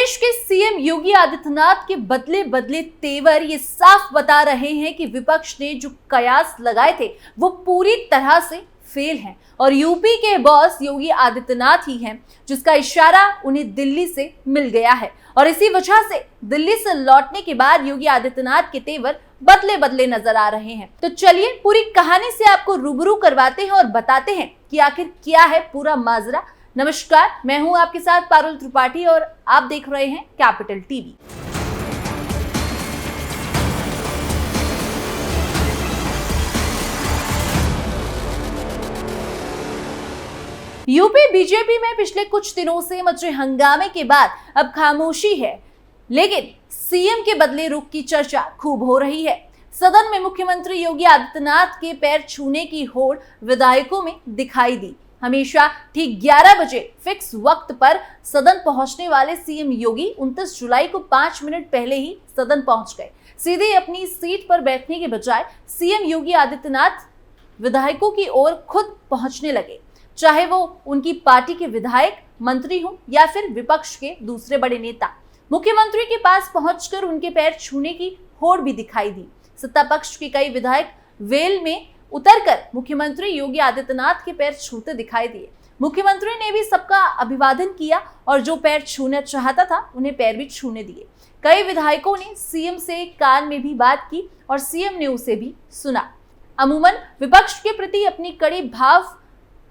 प्रदेश के सीएम योगी आदित्यनाथ के बदले बदले तेवर ये साफ बता रहे हैं कि विपक्ष ने जो कयास लगाए थे वो पूरी तरह से फेल हैं और यूपी के बॉस योगी आदित्यनाथ ही हैं जिसका इशारा उन्हें दिल्ली से मिल गया है और इसी वजह से दिल्ली से लौटने के बाद योगी आदित्यनाथ के तेवर बदले बदले नजर आ रहे हैं। तो चलिए पूरी कहानी से आपको रूबरू करवाते हैं और बताते हैं कि आखिर क्या है पूरा माजरा। नमस्कार, मैं हूं आपके साथ पारुल त्रिपाठी और आप देख रहे हैं कैपिटल टीवी। यूपी बीजेपी में पिछले कुछ दिनों से मचे हंगामे के बाद अब खामोशी है, लेकिन सीएम के बदले रुख की चर्चा खूब हो रही है। सदन में मुख्यमंत्री योगी आदित्यनाथ के पैर छूने की होड़ विधायकों में दिखाई दी। हमेशा ठीक 11 बजे फिक्स वक्त पर सदन पहुंचने वाले सीएम योगी 29 जुलाई को 5 मिनट पहले ही सदन पहुंच गए। सीधे अपनी सीट पर बैठने के बजाय सीएम योगी आदित्यनाथ विधायकों की ओर खुद पहुंचने लगे, चाहे वो उनकी पार्टी के विधायक, मंत्री हों या फिर विपक्ष के दूसरे बड़े नेता। मुख्यमंत्री के पास पहुंचकर उनके पैर छूने की होड़ भी दिखाई दी। सत्ता पक्ष के कई विधायक वेल में उतरकर मुख्यमंत्री योगी आदित्यनाथ के पैर छूते दिखाई दिए। मुख्यमंत्री ने भी सबका अभिवादन किया और जो पैर छूना चाहता था उन्हें पैर भी छूने दिए। कई विधायकों ने सीएम से कान में भी बात की और सीएम ने उसे भी सुना। अमूमन विपक्ष के प्रति अपनी कड़ी भाव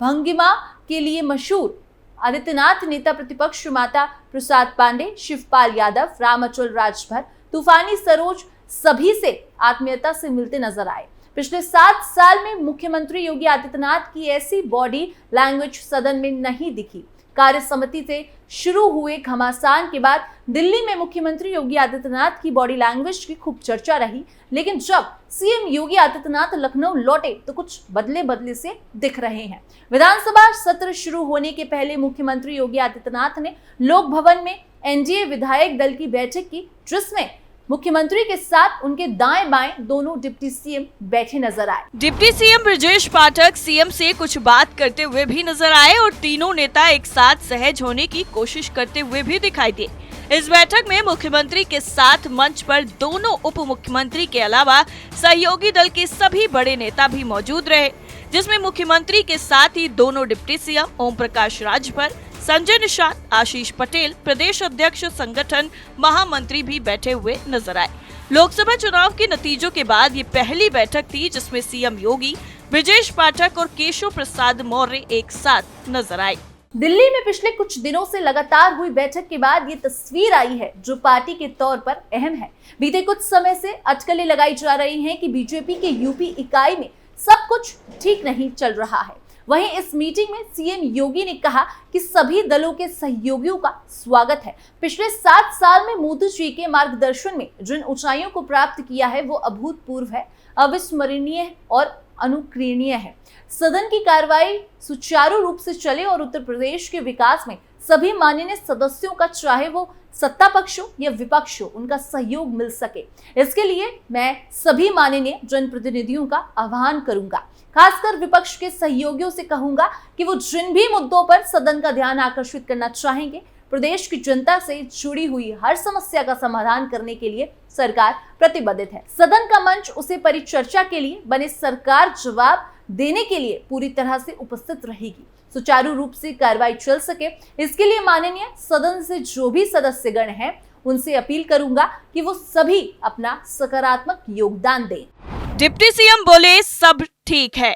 भंगिमा के लिए मशहूर आदित्यनाथ नेता प्रतिपक्ष माता प्रसाद पांडे, शिवपाल यादव, रामअचल राजभर, तूफानी सरोज सभी से आत्मीयता से मिलते नजर आए। पिछले 7 साल में मुख्यमंत्री योगी आदित्यनाथ की ऐसी बॉडी लैंग्वेज सदन में नहीं दिखी। कार्य समिति से शुरू हुए घमासान के बाद दिल्ली में मुख्यमंत्री योगी आदित्यनाथ की बॉडी लैंग्वेज की खूब चर्चा रही, लेकिन जब सीएम योगी आदित्यनाथ लखनऊ लौटे तो कुछ बदले बदले से दिख रहे हैं। विधानसभा सत्र शुरू होने के पहले मुख्यमंत्री योगी आदित्यनाथ ने लोक भवन में एनडीए विधायक दल की बैठक की, जिसमें मुख्यमंत्री के साथ उनके दाएं बाएं दोनों डिप्टी सीएम बैठे नजर आए। Deputy CM Brajesh Pathak CM से कुछ बात करते हुए भी नजर आए और तीनों नेता एक साथ सहज होने की कोशिश करते हुए भी दिखाई दिए। इस बैठक में मुख्यमंत्री के साथ मंच पर दोनों उप मुख्यमंत्री के अलावा सहयोगी दल के सभी बड़े नेता भी मौजूद रहे, जिसमें मुख्यमंत्री के साथ ही दोनों डिप्टी सीएम ओम प्रकाश राजभर, संजय निषाद, आशीष पटेल, प्रदेश अध्यक्ष, संगठन महामंत्री भी बैठे हुए नजर आए। लोकसभा चुनाव के नतीजों के बाद ये पहली बैठक थी जिसमें सीएम योगी, ब्रजेश पाठक और केशव प्रसाद मौर्य एक साथ नजर आए। दिल्ली में पिछले कुछ दिनों से लगातार हुई बैठक के बाद ये तस्वीर आई है जो पार्टी के तौर पर अहम है। बीते कुछ समय से अटकलें लगाई जा रही हैं कि बीजेपी के यूपी इकाई में सब कुछ ठीक नहीं चल रहा है। वहीं इस मीटिंग में सीएम योगी ने कहा कि सभी दलों के सहयोगियों का स्वागत है। पिछले 7 साल में मोदी जी के मार्गदर्शन में जिन ऊंचाइयों को प्राप्त किया है वो अभूतपूर्व है, अविस्मरणीय और अनुकरणीय है। सदन की कार्रवाई सुचारू रूप से चले और उत्तर प्रदेश के विकास में सभी माननीय सदस्यों का, चाहे वो सत्ता पक्ष हो या विपक्ष हो, उनका सहयोग मिल सके। इसके लिए मैं सभी माननीय जनप्रतिनिधियों का आह्वान करूंगा। खासकर विपक्ष के सहयोगियों से कहूंगा कि वो जिन भी मुद्दों पर सदन का ध्यान आकर्षित करना चाहेंगे, प्रदेश की जनता से जुड़ी हुई हर समस्या का समाधान करने के लिए सरकार प्रतिबद्ध है। सदन का मंच उसे परिचर्चा के लिए बने, सरकार जवाब देने के लिए पूरी तरह से उपस्थित रहेगी। सुचारू रूप से कार्रवाई चल सके, इसके लिए माननीय सदन से जो भी सदस्यगण हैं उनसे अपील करूंगा कि वो सभी अपना सकारात्मक योगदान दें। डिप्टी सीएम बोले सब ठीक है।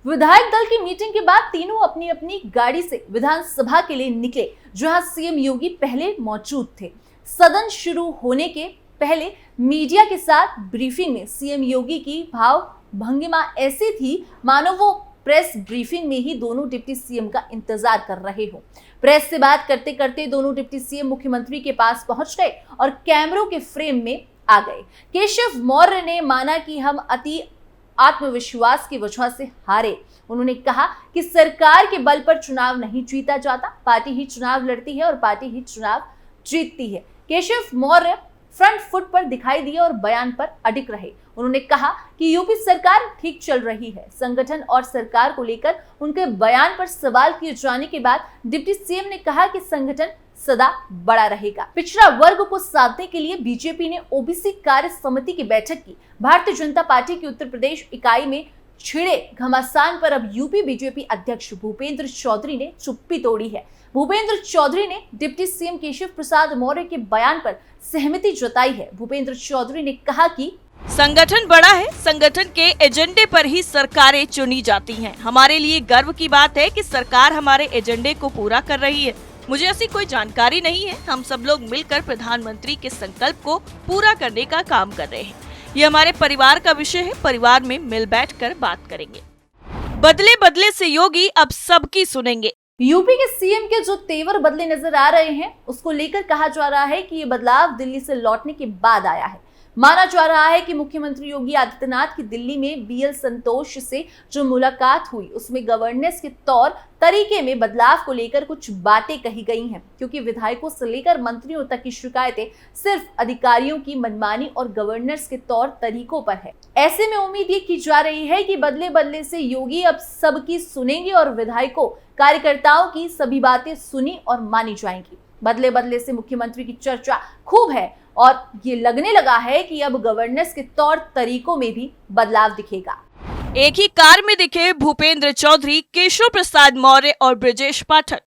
विधायक दल की मीटिंग के बाद तीनों अपनी अपनी गाड़ी से विधानसभा के लिए निकले, जहां सीएम योगी पहले मौजूद थे। सदन शुरू होने के पहले मीडिया के साथ ब्रीफिंग में सीएम योगी की भाव भंगिमा ऐसी थी मानो वो प्रेस ब्रीफिंग में ही दोनों डिप्टी सीएम का इंतजार कर रहे हो। प्रेस से बात करते करते दोनों डिप्टी सीएम मुख्यमंत्री के पास पहुंच गए और कैमरों के फ्रेम में आ गए। केशव मौर्य ने माना कि हम अति आत्मविश्वास की वजह से हारे। उन्होंने कहा कि सरकार के बल पर चुनाव नहीं जीता जाता, पार्टी ही चुनाव लड़ती है और पार्टी ही चुनाव जीतती है। केशव मौर्य फ्रंट फुट पर दिखाई दिए और बयान पर अडिग रहे। उन्होंने कहा कि यूपी सरकार ठीक चल रही है। संगठन और सरकार को लेकर उनके बयान पर सवाल किए जाने के बाद डिप्टी सीएम ने कहा कि संगठन सदा बड़ा रहेगा। पिछड़ा वर्ग को साधने के लिए बीजेपी ने ओबीसी कार्य समिति की बैठक की। भारतीय जनता पार्टी की उत्तर प्रदेश इकाई में छिड़े घमासान पर अब यूपी बीजेपी अध्यक्ष भूपेंद्र चौधरी ने चुप्पी तोड़ी है। भूपेंद्र चौधरी ने डिप्टी सीएम केशव प्रसाद मौर्य के बयान पर सहमति जताई है। भूपेंद्र चौधरी ने कहा कि संगठन बड़ा है, संगठन के एजेंडे पर ही सरकारें चुनी जाती हैं। हमारे लिए गर्व की बात है कि सरकार हमारे एजेंडे को पूरा कर रही है। मुझे ऐसी कोई जानकारी नहीं है। हम सब लोग मिलकर प्रधानमंत्री के संकल्प को पूरा करने का काम कर रहे हैं। ये हमारे परिवार का विषय है। परिवार में मिल बैठ कर बात करेंगे। बदले बदले से योगी अब सबकी सुनेंगे। यूपी के सीएम के जो तेवर बदले नजर आ रहे हैं, उसको लेकर कहा जा रहा है कि ये बदलाव दिल्ली से लौटने के बाद आया है। माना जा रहा है कि मुख्यमंत्री योगी आदित्यनाथ की दिल्ली में बीएल संतोष से जो मुलाकात हुई, उसमें गवर्नेंस के तौर तरीके में बदलाव को लेकर कुछ बातें कही गई हैं, क्योंकि विधायकों से लेकर मंत्रियों तक की शिकायतें सिर्फ अधिकारियों की मनमानी और गवर्नेंस के तौर तरीकों पर है। ऐसे में उम्मीद ये की जा रही है कि बदले बदले से योगी अब सबकी सुनेंगे और विधायकों कार्यकर्ताओं की सभी बातें सुनी और मानी जाएंगी। बदले बदले से मुख्यमंत्री की चर्चा खूब है और ये लगने लगा है कि अब गवर्नेंस के तौर तरीकों में भी बदलाव दिखेगा। एक ही कार में दिखे भूपेंद्र चौधरी, केशव प्रसाद मौर्य और ब्रजेश पाठक।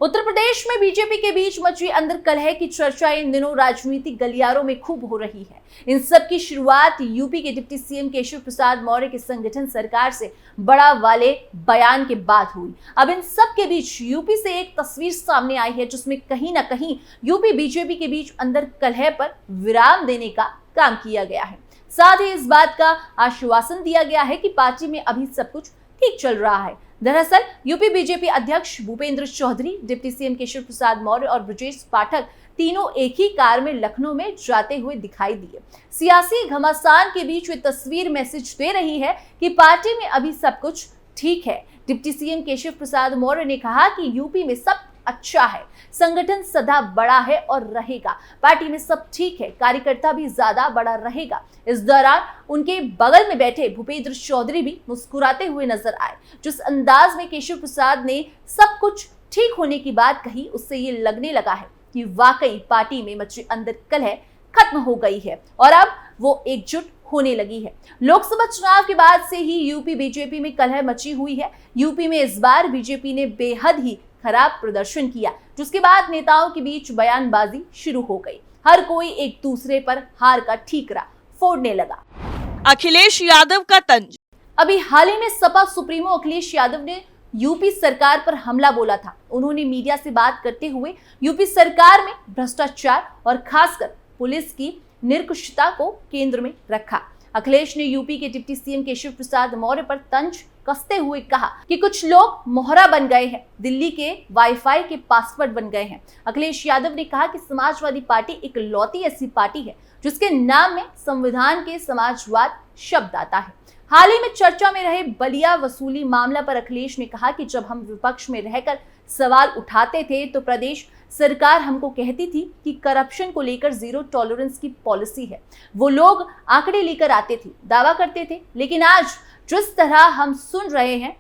उत्तर प्रदेश में बीजेपी के बीच मची अंदर कलह की चर्चा इन दिनों राजनीतिक गलियारों में खूब हो रही है। इन सब की शुरुआत यूपी के डिप्टी सीएम केशव प्रसाद मौर्य के संगठन सरकार से बड़ा वाले बयान के बाद हुई। अब इन सब के बीच यूपी से एक तस्वीर सामने आई है, जिसमें कहीं ना कहीं यूपी बीजेपी के बीच अंदर कलह पर विराम देने का काम किया गया है। साथ ही इस बात का आश्वासन दिया गया है कि पार्टी में अभी सब कुछ ठीक चल रहा है। दरअसल यूपी बीजेपी अध्यक्ष भूपेंद्र चौधरी, डिप्टी सीएम केशव प्रसाद मौर्य और ब्रजेश पाठक तीनों एक ही कार में लखनऊ में जाते हुए दिखाई दिए। सियासी घमासान के बीच ये तस्वीर मैसेज दे रही है कि पार्टी में अभी सब कुछ ठीक है। डिप्टी सीएम केशव प्रसाद मौर्य ने कहा कि यूपी में सब अच्छा है, संगठन सदा बड़ा है और रहेगा, पार्टी में सब ठीक है, कार्यकर्ता भी ज्यादा बड़ा रहेगा। इस दौरान उनके बगल में बैठे भूपेंद्र चौधरी भी मुस्कुराते हुए नजर आए। जिस अंदाज में केशव प्रसाद ने सब कुछ ठीक होने की बात कही, उससे ये लगने लगा है कि वाकई पार्टी में मची अंदर कलह खत्म हो गई है और अब वो एकजुट होने लगी है। लोकसभा चुनाव के बाद से ही यूपी बीजेपी में कलह मची हुई है। यूपी में इस बार बीजेपी ने बेहद ही खराब प्रदर्शन किया, जिसके बाद नेताओं के बीच बयानबाजी शुरू हो गई। हर कोई एक दूसरे पर हार का ठीकरा फोड़ने लगा। अखिलेश यादव का तंज। अभी हाल ही में सपा सुप्रीमो अखिलेश यादव ने यूपी सरकार पर हमला बोला था। उन्होंने मीडिया से बात करते हुए यूपी सरकार में भ्रष्टाचार और खासकर पुलिस की निरंकुशता को केंद्र में रखा। अखिलेश ने यूपी के डिप्टी सीएम केशव प्रसाद मौर्य पर तंज कसते हुए कहा कि कुछ लोग मोहरा बन गए हैं, दिल्ली के वाईफाई के पासवर्ड बन गए हैं। अखिलेश यादव ने कहा कि समाजवादी पार्टी एक लौती ऐसी पार्टी है जिसके नाम में संविधान के समाजवाद शब्द आता है। हाल ही में चर्चा में रहे बलिया वसूली मामला पर अखिलेश ने कहा कि जब हम विपक्ष में रहकर सवाल उठाते थे तो प्रदेश सरकार हमको कहती थी कि करप्शन को लेकर जीरो टॉलरेंस की पॉलिसी है। वो लोग आंकड़े लेकर आते थे, दावा करते थे, लेकिन आज जिस तरह हम सुन रहे हैं,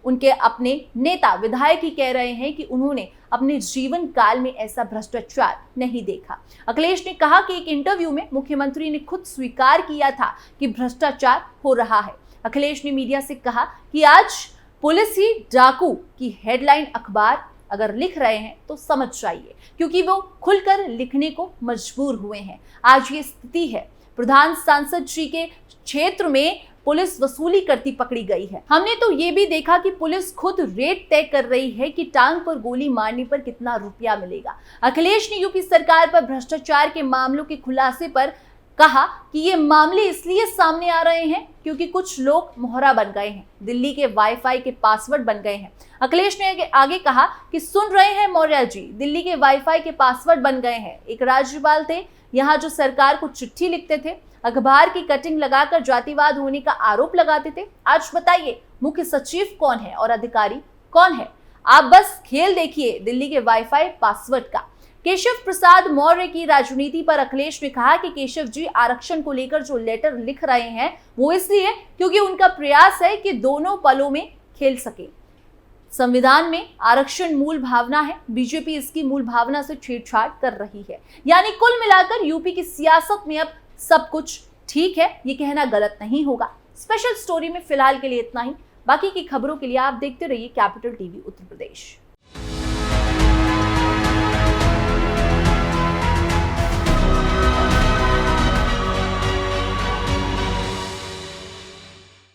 उनके अपने नेता विधायक ही कह रहे हैं कि उन्होंने अपने जीवन काल में ऐसा भ्रष्टाचार नहीं देखा। अखिलेश ने कहा कि एक इंटरव्यू में मुख्यमंत्री ने खुद स्वीकार किया था कि भ्रष्टाचार हो रहा है। अखिलेश ने मीडिया से कहा कि आज पुलिस ही डाकू की हेडलाइन अखबार अगर लिख रहे हैं तो समझ जाइए, क्योंकि वो खुलकर लिखने को मजबूर हुए हैं। आज ये स्थिति है। प्रधान सांसद जी के क्षेत्र में पुलिस वसूली करती पकड़ी गई है। हमने तो ये भी देखा कि पुलिस खुद रेट तय कर रही है कि टांग पर गोली मारने पर कितना रुपया मिलेगा। अखिलेश ने यूपी सरकार पर भ्रष्टाचार के मामलों के खुलासे पर कहा कि ये मामले इसलिए सामने आ रहे हैं क्योंकि कुछ लोग मोहरा बन गए हैं, दिल्ली के वाईफाई के पासवर्ड बन गए हैं। अखिलेश ने आगे कहा कि सुन रहे हैं मौर्य जी, दिल्ली के वाईफाई के पासवर्ड बन गए हैं। एक राज्यपाल थे यहाँ जो सरकार को चिट्ठी लिखते थे, अखबार की कटिंग लगाकर जातिवाद होने का आरोप लगाते थे। आज बताइए मुख्य सचिव कौन है और अधिकारी कौन है? आप बस खेल देखिए दिल्ली के वाईफाई पासवर्ड का। केशव प्रसाद मौर्य की राजनीति पर अखिलेश ने कहा कि केशव जी आरक्षण को लेकर जो लेटर लिख रहे हैं वो इसलिए क्योंकि उनका प्रयास है कि दोनों पलों में खेल सके। संविधान में आरक्षण मूल भावना है, बीजेपी इसकी मूल भावना से छेड़छाड़ कर रही है। यानी कुल मिलाकर यूपी की सियासत में अब सब कुछ ठीक है, ये कहना गलत नहीं होगा। स्पेशल स्टोरी में फिलहाल के लिए इतना ही। बाकी की खबरों के लिए आप देखते रहिए कैपिटल टीवी उत्तर प्रदेश।